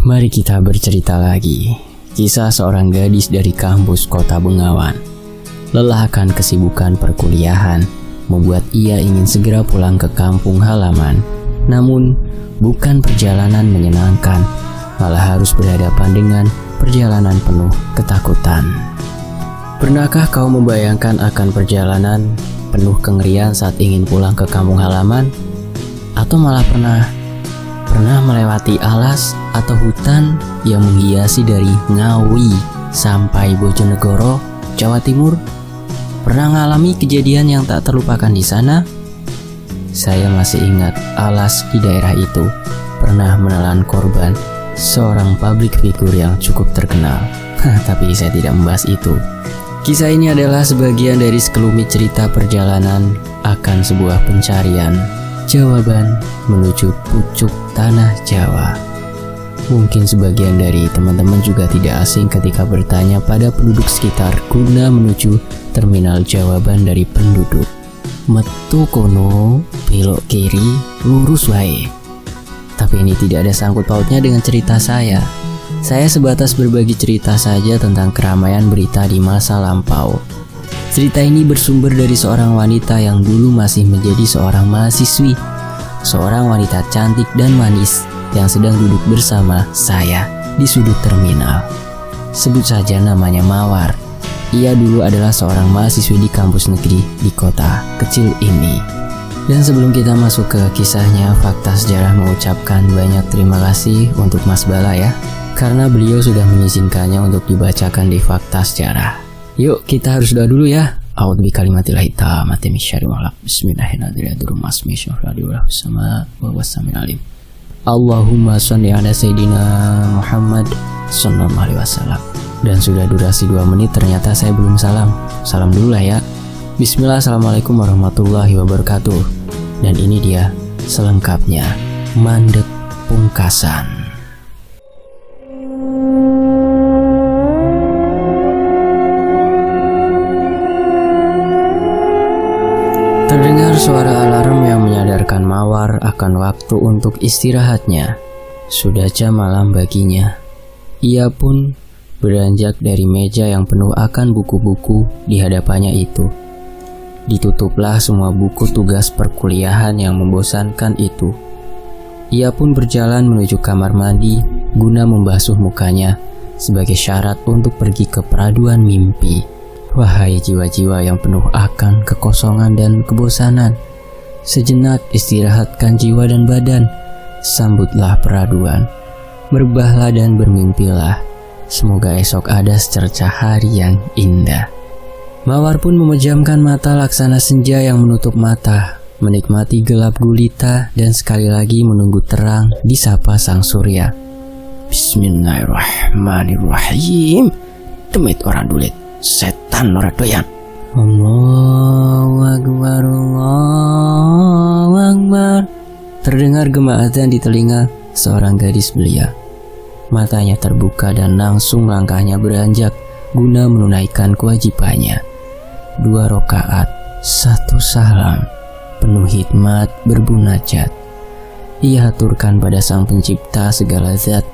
Mari kita bercerita lagi. Kisah seorang gadis dari kampus kota Bengawan. Lelah akan kesibukan perkuliahan membuat ia ingin segera pulang ke kampung halaman. Namun, bukan perjalanan menyenangkan, malah harus berhadapan dengan perjalanan penuh ketakutan. Pernahkah kau membayangkan akan perjalanan penuh kengerian saat ingin pulang ke kampung halaman? Atau malah pernah melewati alas atau hutan yang menghiasi dari Ngawi sampai Bojonegoro, Jawa Timur? Pernah mengalami kejadian yang tak terlupakan di sana? Saya masih ingat alas di daerah itu pernah menelan korban seorang public figure yang cukup terkenal. Tapi saya tidak membahas itu. Kisah ini adalah sebagian dari sekelumit cerita perjalanan akan sebuah pencarian jawaban menuju pucuk tanah Jawa. Mungkin sebagian dari teman-teman juga tidak asing ketika bertanya pada penduduk sekitar guna menuju terminal jawaban dari penduduk. Metu kono, belok kiri, lurus wae. Tapi ini tidak ada sangkut pautnya dengan cerita saya. Saya sebatas berbagi cerita saja tentang keramaian berita di masa lampau. Cerita ini bersumber dari seorang wanita yang dulu masih menjadi seorang mahasiswi. Seorang wanita cantik dan manis yang sedang duduk bersama saya di sudut terminal. Sebut saja namanya Mawar. Ia dulu adalah seorang mahasiswi di kampus negeri di kota kecil ini. Dan sebelum kita masuk ke kisahnya, Fakta Sejarah mengucapkan banyak terima kasih untuk Mas Bala ya, karena beliau sudah mengizinkannya untuk dibacakan di Fakta Sejarah. Yuk kita harus doa dulu ya. A'udzu bikalimatil tammati min syarri ma khalaq. Bismillahirrahmanirrahim. Allahumma shalli ala sayyidina Muhammad sallallahu alaihi wasallam. Dan sudah durasi 2 menit ternyata saya belum salam. Salam dulu lah ya. Bismillah, assalamualaikum warahmatullahi wabarakatuh. Dan ini dia selengkapnya Mandek Pungkasan. Terdengar suara alarm yang menyadarkan Mawar akan waktu untuk istirahatnya. Sudah jam malam baginya. Ia pun beranjak dari meja yang penuh akan buku-buku di hadapannya itu. Ditutuplah semua buku tugas perkuliahan yang membosankan itu. Ia pun berjalan menuju kamar mandi guna membasuh mukanya sebagai syarat untuk pergi ke peraduan mimpi. Wahai jiwa-jiwa yang penuh akan kekosongan dan kebosanan, sejenak istirahatkan jiwa dan badan. Sambutlah peraduan, merebahlah dan bermimpilah. Semoga esok ada secercah hari yang indah. Mawar pun memejamkan mata laksana senja yang menutup mata, menikmati gelap gulita dan sekali lagi menunggu terang disapa sang surya. Bismillahirrahmanirrahim. Demit orang dulit, setan ora doyan. Allahu Akbar, Allahu Akbar. Terdengar gema adzan di telinga seorang gadis belia. Matanya terbuka dan langsung langkahnya beranjak guna menunaikan kewajibannya. 2 rakaat, 1 salam, penuh hikmat berbunajat. Ia haturkan pada Sang Pencipta segala zat.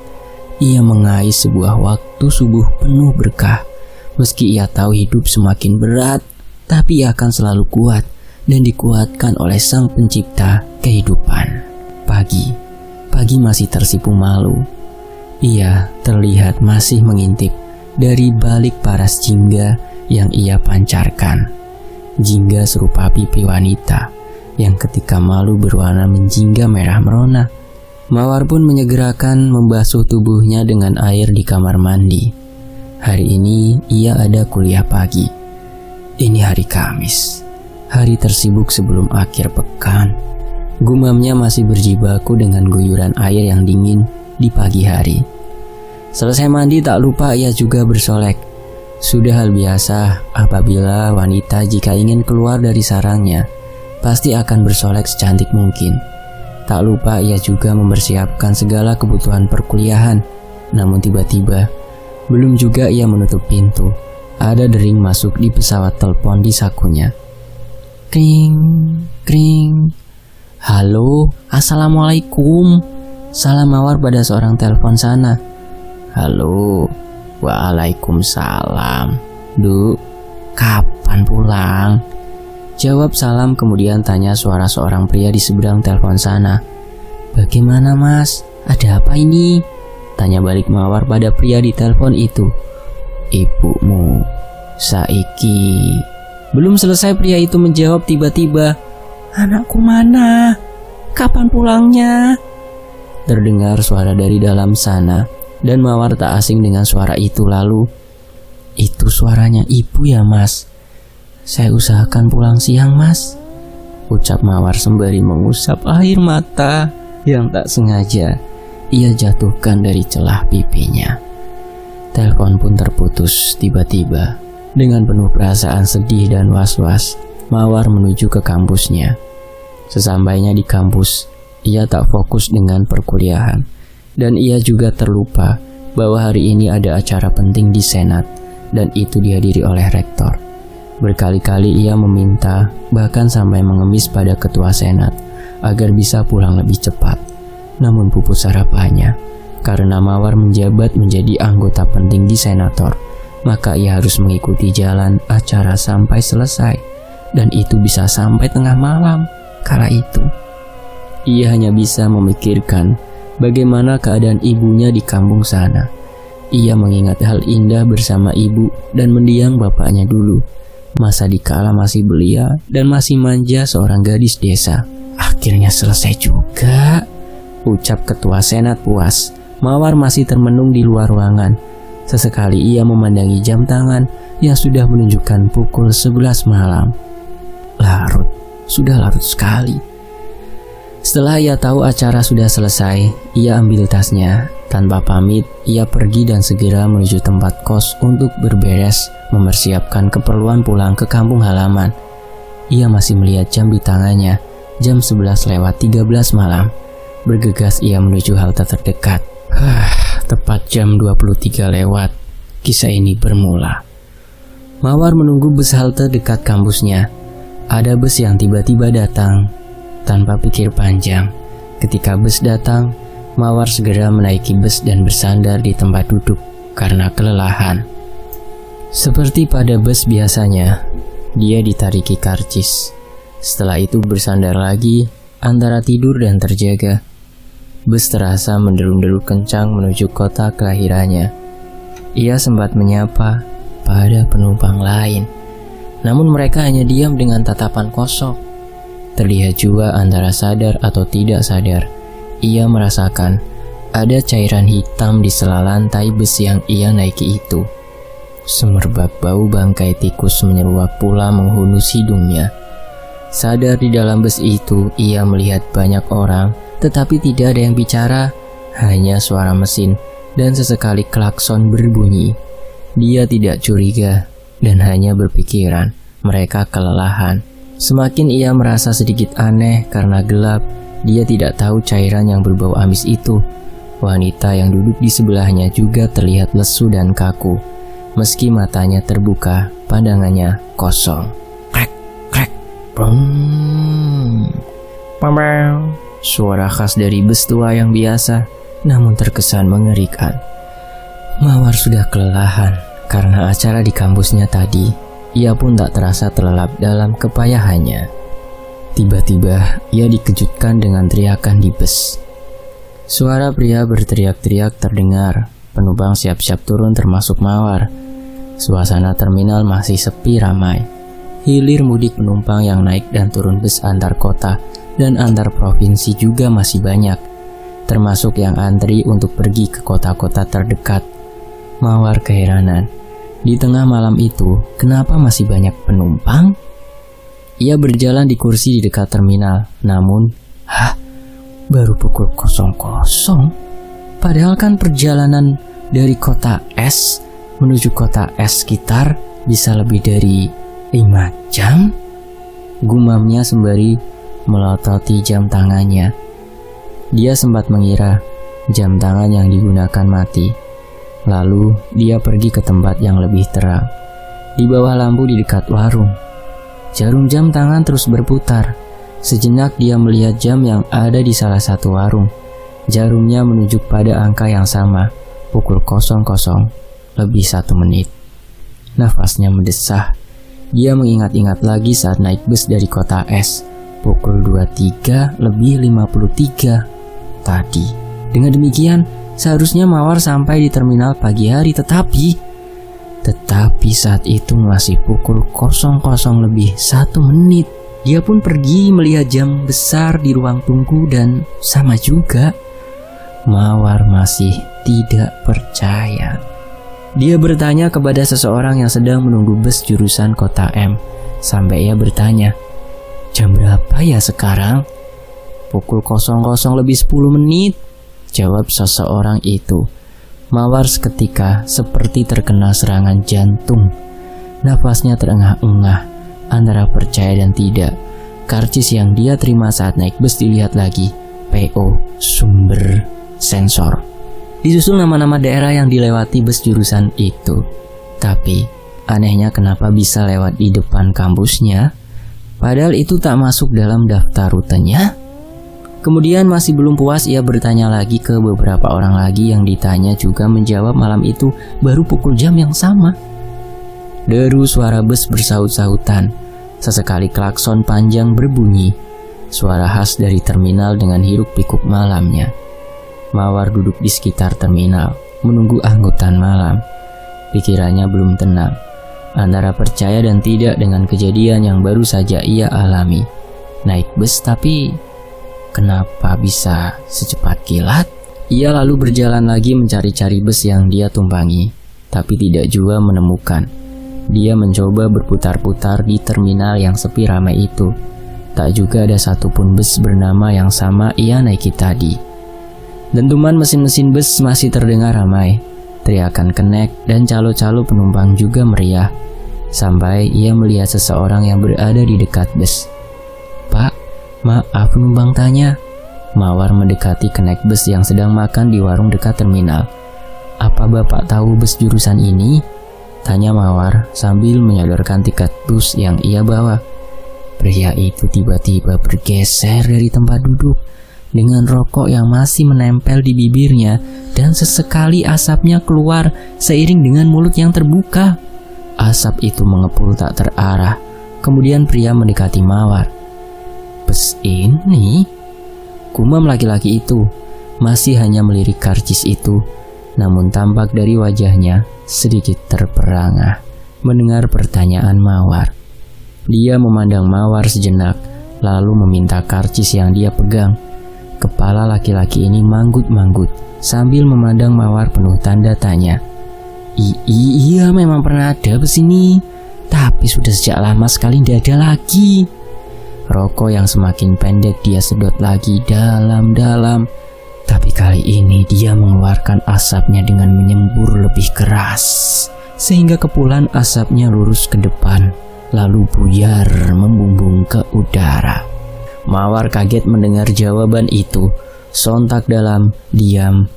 Ia mengais sebuah waktu subuh penuh berkah. Meski ia tahu hidup semakin berat, tapi ia akan selalu kuat dan dikuatkan oleh Sang Pencipta kehidupan. Pagi masih tersipu malu. Ia terlihat masih mengintip dari balik paras jingga yang ia pancarkan. Jingga serupa pipi wanita yang ketika malu berwarna menjingga merah merona. Mawar pun menyegerakan membasuh tubuhnya dengan air di kamar mandi. Hari ini ia ada kuliah pagi. Ini hari Kamis, hari tersibuk sebelum akhir pekan. Gumamnya masih berjibaku dengan guyuran air yang dingin di pagi hari. Selesai mandi tak lupa ia juga bersolek. Sudah hal biasa apabila wanita jika ingin keluar dari sarangnya, pasti akan bersolek secantik mungkin. Tak lupa ia juga mempersiapkan segala kebutuhan perkuliahan. Namun tiba-tiba, belum juga ia menutup pintu, ada dering masuk di pesawat telepon di sakunya. Kring, kring. Halo, assalamualaikum. Salam Mawar pada seorang telepon sana. Halo. Waalaikumsalam. Du, kapan pulang? Jawab Salam, kemudian tanya suara seorang pria di seberang telepon sana. Bagaimana Mas? Ada apa ini? Tanya balik Mawar pada pria di telepon itu. Ibumu, saiki. Belum selesai pria itu menjawab, tiba-tiba, anakku mana? Kapan pulangnya? Terdengar suara dari dalam sana, dan Mawar tak asing dengan suara itu. Lalu, itu suaranya ibu ya Mas? Saya usahakan pulang siang Mas, ucap Mawar sembari mengusap air mata yang tak sengaja ia jatuhkan dari celah pipinya. Telepon pun terputus tiba-tiba. Dengan penuh perasaan sedih dan was-was, Mawar menuju ke kampusnya. Sesampainya di kampus, ia tak fokus dengan perkuliahan, dan ia juga terlupa bahwa hari ini ada acara penting di Senat, dan itu dihadiri oleh rektor. Berkali-kali ia meminta, bahkan sampai mengemis pada ketua Senat, agar bisa pulang lebih cepat. Namun pupus harapannya, karena Mawar menjabat menjadi anggota penting di Senator, maka ia harus mengikuti jalan acara sampai selesai, dan itu bisa sampai tengah malam. Kala itu, ia hanya bisa memikirkan bagaimana keadaan ibunya di kampung sana. Ia mengingat hal indah bersama ibu dan mendiang bapaknya dulu, masa dikala masih belia dan masih manja seorang gadis desa. Akhirnya selesai juga, ucap ketua Senat puas. Mawar masih termenung di luar ruangan. Sesekali ia memandangi jam tangan yang sudah menunjukkan pukul 11 malam. Sudah larut sekali. Setelah ia tahu acara sudah selesai, ia ambil tasnya. Tanpa pamit, ia pergi dan segera menuju tempat kos untuk berberes, mempersiapkan keperluan pulang ke kampung halaman. Ia masih melihat jam di tangannya, jam 11:13 malam. Bergegas ia menuju halte terdekat. Tepat jam 23 lewat, kisah ini bermula. Mawar menunggu bus halte dekat kampusnya. Ada bus yang tiba-tiba datang. Tanpa pikir panjang, ketika bus datang, Mawar segera menaiki bus dan bersandar di tempat duduk karena kelelahan. Seperti pada bus biasanya, dia ditariki karcis. Setelah itu bersandar lagi antara tidur dan terjaga. Bus terasa menderu-deru kencang menuju kota kelahirannya. Ia sempat menyapa pada penumpang lain, namun mereka hanya diam dengan tatapan kosong. Terlihat juga antara sadar atau tidak sadar, ia merasakan ada cairan hitam di sela lantai bus yang ia naiki itu. Semerbak bau bangkai tikus menyeruak pula menghunus hidungnya. Sadar di dalam bus itu, ia melihat banyak orang, tetapi tidak ada yang bicara, hanya suara mesin dan sesekali klakson berbunyi. Dia tidak curiga dan hanya berpikiran mereka kelelahan. Semakin ia merasa sedikit aneh karena gelap, dia tidak tahu cairan yang berbau amis itu. Wanita yang duduk di sebelahnya juga terlihat lesu dan kaku. Meski matanya terbuka, pandangannya kosong. Krek, krek, brong. Pamau. Suara khas dari bus tua yang biasa, namun terkesan mengerikan. Mawar sudah kelelahan karena acara di kampusnya tadi. Ia pun tak terasa terlelap dalam kepayahannya. Tiba-tiba, ia dikejutkan dengan teriakan di bus. Suara pria berteriak-teriak terdengar. Penumpang siap-siap turun termasuk Mawar. Suasana terminal masih sepi ramai. Hilir mudik penumpang yang naik dan turun bus antar kota dan antar provinsi juga masih banyak, termasuk yang antri untuk pergi ke kota-kota terdekat. Mawar keheranan, di tengah malam itu kenapa masih banyak penumpang? Ia berjalan di kursi di dekat terminal, namun baru pukul 00. Padahal kan perjalanan dari kota S menuju kota S sekitar bisa lebih dari 5 jam. Gumamnya sembari melototi jam tangannya. Dia sempat mengira jam tangan yang digunakan mati. Lalu dia pergi ke tempat yang lebih terang, di bawah lampu di dekat warung. Jarum jam tangan terus berputar. Sejenak dia melihat jam yang ada di salah satu warung. Jarumnya menunjuk pada angka yang sama, pukul 00 lebih 1 menit. Nafasnya mendesah. Dia mengingat-ingat lagi saat naik bus dari kota S, pukul 23 lebih 53 tadi. Dengan demikian, seharusnya Mawar sampai di terminal pagi hari, tetapi saat itu masih pukul 00 lebih 1 menit. Dia pun pergi melihat jam besar di ruang tunggu dan sama juga. Mawar masih tidak percaya. Dia bertanya kepada seseorang yang sedang menunggu bus jurusan kota M. Sampai ia bertanya, "Jam berapa ya sekarang?" "Pukul 00 lebih 10 menit," jawab seseorang itu. Mawar seketika seperti terkena serangan jantung. Nafasnya terengah-engah antara percaya dan tidak. Karcis yang dia terima saat naik bus dilihat lagi. PO, sumber sensor. Disusul nama-nama daerah yang dilewati bus jurusan itu. Tapi, anehnya kenapa bisa lewat di depan kampusnya? Padahal itu tak masuk dalam daftar rutenya. Kemudian masih belum puas, ia bertanya lagi ke beberapa orang lagi yang ditanya juga menjawab malam itu baru pukul jam yang sama. Deru suara bus bersaut-sautan. Sesekali klakson panjang berbunyi. Suara khas dari terminal dengan hiruk pikuk malamnya. Mawar duduk di sekitar terminal, menunggu angkutan malam. Pikirannya belum tenang, antara percaya dan tidak dengan kejadian yang baru saja ia alami. Naik bus tapi kenapa bisa secepat kilat? Ia lalu berjalan lagi mencari-cari bus yang dia tumpangi, tapi tidak juga menemukan. Dia mencoba berputar-putar di terminal yang sepi ramai itu. Tak juga ada satupun bus bernama yang sama ia naiki tadi. Dentuman mesin-mesin bus masih terdengar ramai. Teriakan kenek dan calo-calo penumpang juga meriah. Sampai ia melihat seseorang yang berada di dekat bus. "Pak, maaf penumpang tanya." Mawar mendekati kenek bus yang sedang makan di warung dekat terminal. "Apa Bapak tahu bus jurusan ini?" tanya Mawar sambil menyodorkan tiket bus yang ia bawa. Pria itu tiba-tiba bergeser dari tempat duduk dengan rokok yang masih menempel di bibirnya, dan sesekali asapnya keluar seiring dengan mulut yang terbuka. Asap itu mengepul tak terarah. Kemudian pria mendekati Mawar. "Bus ini?" gumam laki-laki itu. Masih hanya melirik karcis itu, namun tampak dari wajahnya sedikit terperangah mendengar pertanyaan Mawar. Dia memandang Mawar sejenak, lalu meminta karcis yang dia pegang. Kepala laki-laki ini manggut-manggut sambil memandang Mawar penuh tanda tanya. Iya memang pernah ada bus ini, tapi sudah sejak lama sekali tidak ada lagi." Rokok yang semakin pendek dia sedot lagi dalam-dalam. Tapi kali ini dia mengeluarkan asapnya dengan menyembur lebih keras, sehingga kepulan asapnya lurus ke depan, lalu buyar membumbung ke udara. Mawar kaget mendengar jawaban itu. Sontak dalam, diam,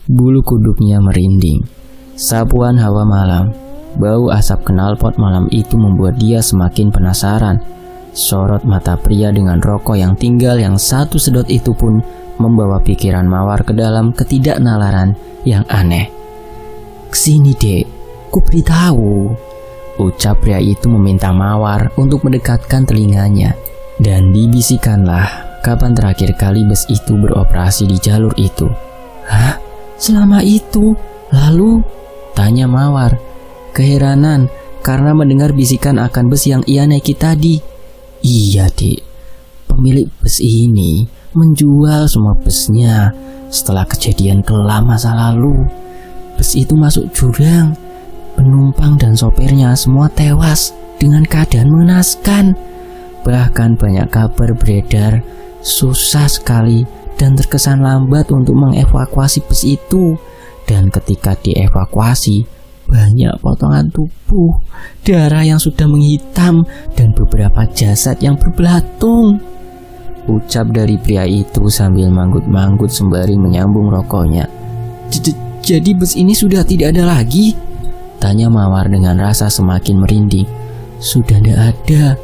bulu kuduknya merinding. Sapuan hawa malam, bau asap knalpot malam itu membuat dia semakin penasaran. Sorot mata pria dengan rokok yang tinggal yang satu sedot itu pun membawa pikiran Mawar ke dalam ketidaknalaran yang aneh. "Kesini dek, ku beritahu," ucap pria itu meminta Mawar untuk mendekatkan telinganya. Dan dibisikanlah kapan terakhir kali bus itu beroperasi di jalur itu. "Hah? Selama itu? Lalu?" tanya Mawar, keheranan karena mendengar bisikan akan bus yang ia naiki tadi. "Iya dek, pemilik bus ini menjual semua busnya setelah kejadian kelam masa lalu. Bus itu masuk jurang, penumpang dan sopirnya semua tewas dengan keadaan mengenaskan. Bahkan banyak kabar beredar susah sekali dan terkesan lambat untuk mengevakuasi bus itu. Dan ketika dievakuasi, banyak potongan tubuh, darah yang sudah menghitam, dan beberapa jasad yang berbelatung," ucap dari pria itu sambil manggut-manggut sembari menyambung rokoknya. "Jadi bus ini sudah tidak ada lagi?" tanya Mawar dengan rasa semakin merinding. "Sudah tidak ada.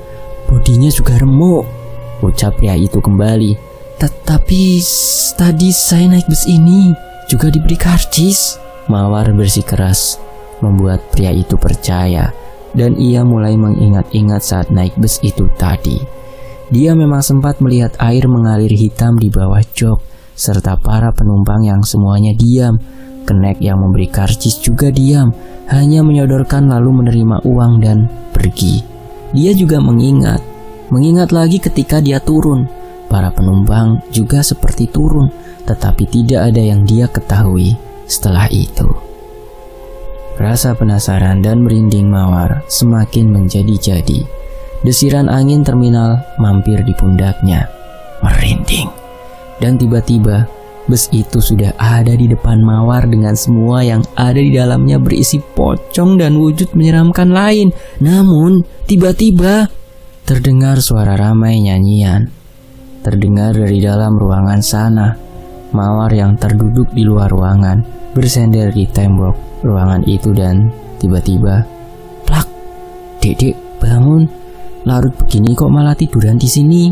Bodinya juga remuk," ucap pria itu kembali. Tetapi tadi saya naik bus ini juga diberi karcis. Mawar bersikeras membuat pria itu percaya, dan ia mulai mengingat-ingat saat naik bus itu tadi. Dia memang sempat melihat air mengalir hitam di bawah jok, serta para penumpang yang semuanya diam. Kenek yang memberi karcis juga diam, hanya menyodorkan lalu menerima uang dan pergi. Dia juga mengingat lagi ketika dia turun. Para penumpang juga seperti turun, tetapi tidak ada yang dia ketahui setelah itu. Rasa penasaran dan merinding Mawar semakin menjadi-jadi. Desiran angin terminal mampir di pundaknya. Merinding. Dan tiba-tiba bus itu sudah ada di depan Mawar dengan semua yang ada di dalamnya berisi pocong dan wujud menyeramkan lain. Namun tiba-tiba terdengar suara ramai nyanyian. Terdengar dari dalam ruangan sana. Mawar yang terduduk di luar ruangan bersender di tembok ruangan itu dan tiba-tiba plak. Dek, bangun. Larut begini kok malah tiduran di sini.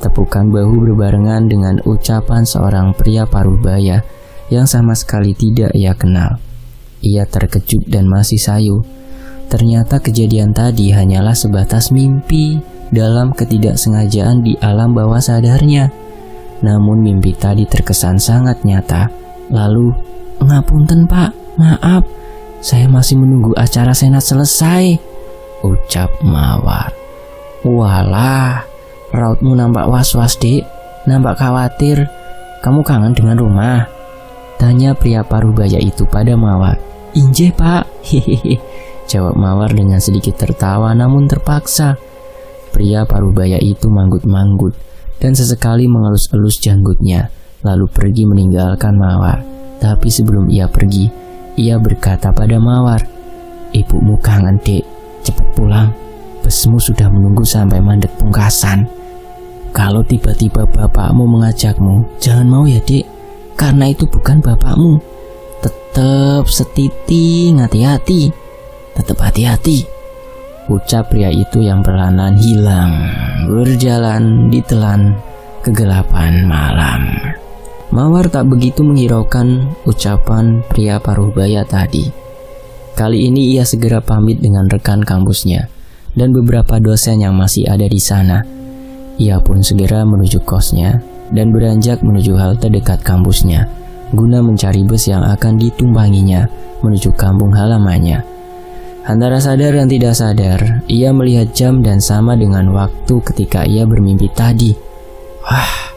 Tepukan bahu berbarengan dengan ucapan seorang pria parubaya yang sama sekali tidak ia kenal. Ia terkejut dan masih sayu. Ternyata kejadian tadi hanyalah sebatas mimpi dalam ketidaksengajaan di alam bawah sadarnya. Namun mimpi tadi terkesan sangat nyata. Lalu, "Ngapunten Pak, maaf, saya masih menunggu acara senat selesai," ucap Mawar. "Walah, rautmu nampak was-was, Dik. Nampak khawatir. Kamu kangen dengan rumah?" tanya pria parubaya itu pada Mawar. "Injih, Pak," hehehe, jawab Mawar dengan sedikit tertawa namun terpaksa. Pria parubaya itu manggut-manggut dan sesekali mengelus-elus janggutnya, lalu pergi meninggalkan Mawar. Tapi sebelum ia pergi, ia berkata pada Mawar, "Ibumu kangen, Dek. Cepat pulang. Busmu sudah menunggu sampai mandek pungkasan. Kalau tiba-tiba bapakmu mengajakmu, jangan mau ya, Dek. Karena itu bukan bapakmu. Tetap setiting, hati-hati. Tetap hati-hati," ucap pria itu yang perlahan hilang, berjalan di telan kegelapan malam. Mawar tak begitu menghiraukan ucapan pria parubaya tadi. Kali ini ia segera pamit dengan rekan kampusnya dan beberapa dosen yang masih ada di sana. Ia pun segera menuju kosnya dan beranjak menuju halte dekat kampusnya guna mencari bus yang akan ditumpanginya menuju kampung halamannya. Antara sadar dan tidak sadar, ia melihat jam dan sama dengan waktu ketika ia bermimpi tadi. Wah,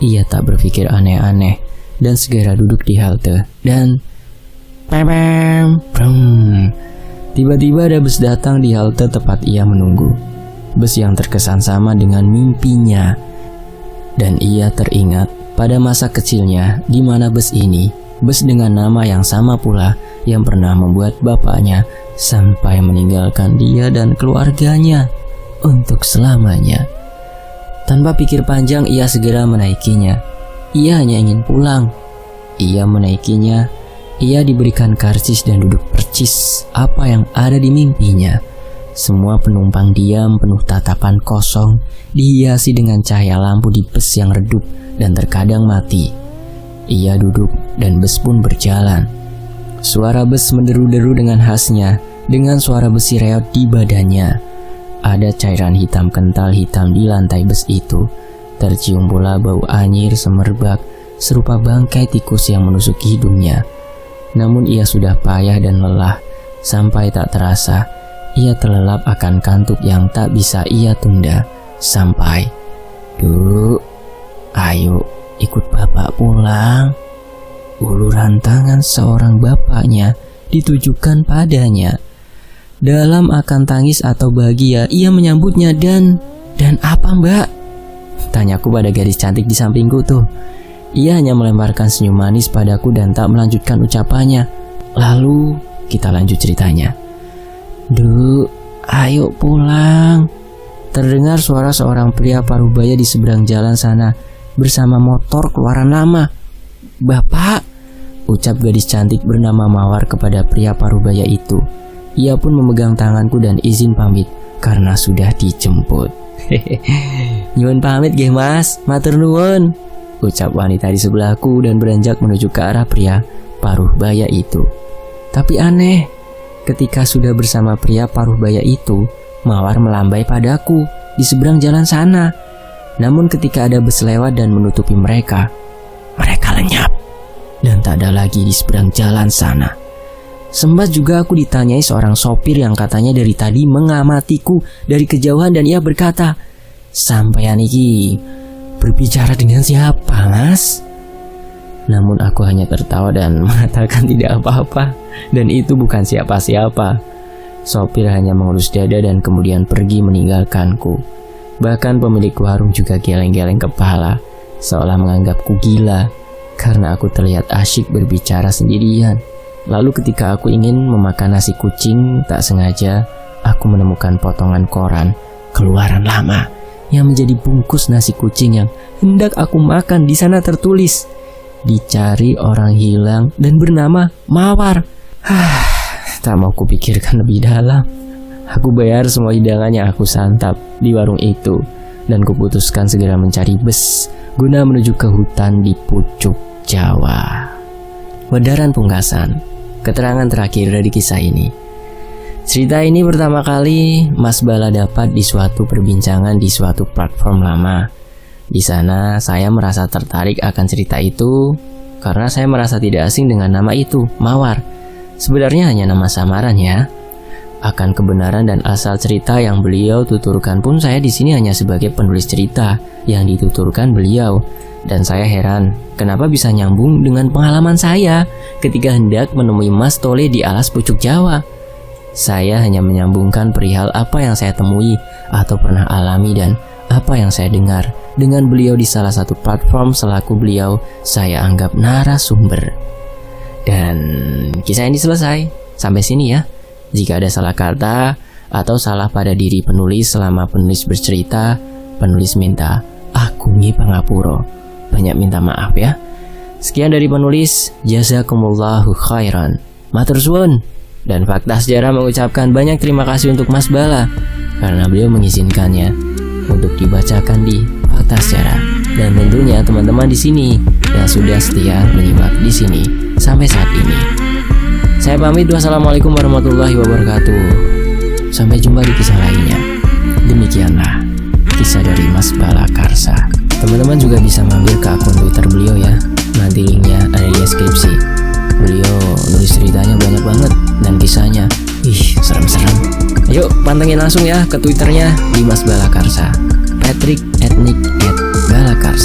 ia tak berpikir aneh-aneh dan segera duduk di halte dan tiba-tiba ada bus datang di halte tempat ia menunggu. Bus yang terkesan sama dengan mimpinya. Dan ia teringat pada masa kecilnya di mana bus ini, bus dengan nama yang sama pula yang pernah membuat bapaknya sampai meninggalkan dia dan keluarganya untuk selamanya. Tanpa pikir panjang ia segera menaikinya. Ia hanya ingin pulang. Ia menaikinya. Ia diberikan karcis dan duduk percis apa yang ada di mimpinya. Semua penumpang diam penuh tatapan kosong, dihiasi dengan cahaya lampu di bus yang redup dan terkadang mati. Ia duduk dan bus pun berjalan. Suara bus menderu-deru dengan khasnya, dengan suara besi reot di badannya. Ada cairan hitam kental hitam di lantai bus itu. Tercium pula bau anyir semerbak, serupa bangkai tikus yang menusuk hidungnya. Namun ia sudah payah dan lelah, sampai tak terasa ia terlelap akan kantuk yang tak bisa ia tunda. Sampai, "Duk, ayo ikut bapak pulang." Uluran tangan seorang bapaknya ditujukan padanya. Dalam akan tangis atau bahagia, ia menyambutnya dan apa, Mbak? Tanyaku pada gadis cantik di sampingku tuh. Ia hanya melemparkan senyum manis padaku dan tak melanjutkan ucapannya. Lalu kita lanjut ceritanya. "Duk, ayo pulang." Terdengar suara seorang pria parubaya di seberang jalan sana bersama motor keluaran lama. "Bapak," ucap gadis cantik bernama Mawar kepada pria parubaya itu. Ia pun memegang tanganku dan izin pamit karena sudah dijemput. Nyuwun pamit nggih Mas, matur nuwun, ucap wanita di sebelahku dan beranjak menuju ke arah pria paruh baya itu. Tapi aneh, ketika sudah bersama pria paruh baya itu, Mawar melambai padaku di seberang jalan sana. Namun ketika ada bus lewat dan menutupi mereka, mereka lenyap dan tak ada lagi di seberang jalan sana. Sempat juga aku ditanyai seorang sopir yang katanya dari tadi mengamatiku dari kejauhan dan ia berkata, "Sampeyan iki berbicara dengan siapa, Mas?" Namun aku hanya tertawa dan mengatakan tidak apa-apa, dan itu bukan siapa-siapa. Sopir hanya mengelus dada dan kemudian pergi meninggalkanku. Bahkan pemilik warung juga geleng-geleng kepala, seolah menganggapku gila karena aku terlihat asyik berbicara sendirian. Lalu ketika aku ingin memakan nasi kucing, tak sengaja aku menemukan potongan koran keluaran lama yang menjadi bungkus nasi kucing yang hendak aku makan. Di sana tertulis, "Dicari orang hilang dan bernama Mawar." Tak mau kupikirkan lebih dalam. Aku bayar semua hidangan yang aku santap di warung itu dan kuputuskan segera mencari bus guna menuju ke hutan di pucuk Jawa. Wedaran pungkasan, keterangan terakhir dari kisah ini. Cerita ini pertama kali Mas Bala dapat di suatu perbincangan di suatu platform lama. Di sana saya merasa tertarik akan cerita itu karena saya merasa tidak asing dengan nama itu, Mawar. Sebenarnya hanya nama samaran ya. Akan kebenaran dan asal cerita yang beliau tuturkan pun saya di sini hanya sebagai penulis cerita yang dituturkan beliau. Dan saya heran, kenapa bisa nyambung dengan pengalaman saya ketika hendak menemui Mas Tole di alas pucuk Jawa. Saya hanya menyambungkan perihal apa yang saya temui atau pernah alami dan apa yang saya dengar dengan beliau di salah satu platform selaku beliau saya anggap narasumber. Dan kisah ini selesai. Sampai sini ya. Jika ada salah kata atau salah pada diri penulis selama penulis bercerita, penulis minta akungi pangapura. Banyak minta maaf ya. Sekian dari penulis, jazakumullahu khairan. Matur suwun. Dan Fakta Sejarah mengucapkan banyak terima kasih untuk Mas Bala karena beliau mengizinkannya untuk dibacakan di Fakta Sejarah. Dan tentunya teman-teman di sini yang sudah setia menyimak di sini sampai saat ini. Saya pamit, wassalamualaikum warahmatullahi wabarakatuh. Sampai jumpa di kisah lainnya. Demikianlah kisah dari Mas Bala Karsa. Teman-teman juga bisa mampir ke akun Twitter beliau ya. Nanti linknya ada di deskripsi. Beliau nulis ceritanya banyak banget dan kisahnya, serem-serem. Ayo pantengin langsung ya ke Twitternya di Mas Bala Karsa. Patrick @Balakarsa.